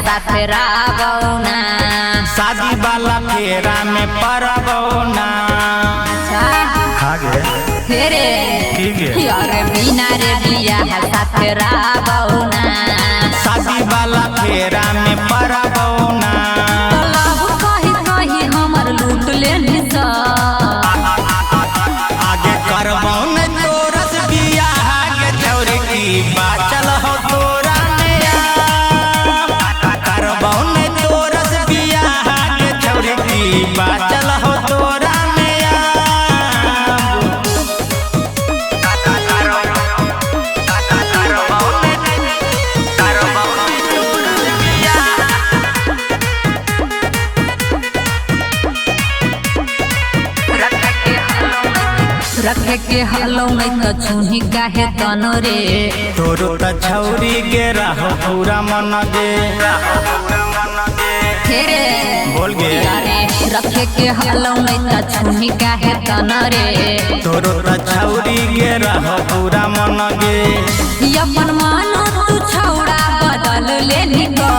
साथे रावना शादी वाला फेरा में परबौना फेरे अरे बिना रे बिया साथे रावना शादी वाला फेरा में परबौना कही कही हमर लूट लेनी आगे करबौन तोरस बिया आगे चौर की बाचल हो तोरा बाचल हो तोरा रखे के हलो नहीं तो छुही काहे तनो रे तोरो त छौरी के रहो पूरा मन दे फेरे बोल गे अरे रखे के हलो नहीं तो छुही काहे तनो रे तोरो त छौरी के रहो पूरा मन गे अपन मानो तू छौड़ा बदल लेनी को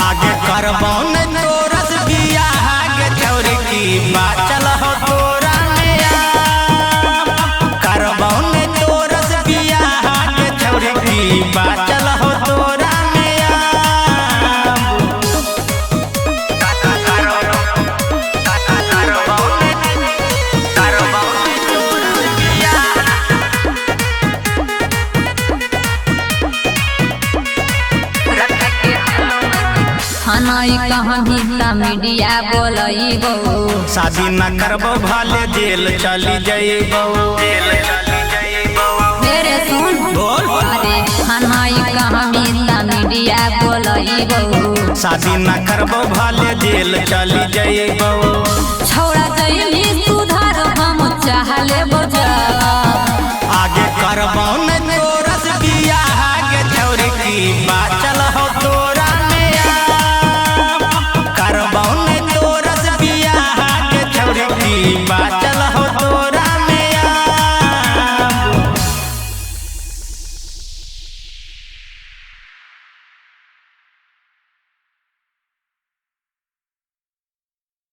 आगे करबौन तोरस बिया आगे छौरी की बाचल हो तोरा करबौन तोरस बिया आगे छौरी की बाचल हो तोरा हनाई कहानी मीडिया बोलइबो शादी न करबो भाले जेल चली जाइबो मेरे सुन बोल अरे हनाई कहानी मीडिया बोलइबो शादी न करबो भाले जेल चली जाइबो छौड़ा जइनी सुधार हम चाहले बजा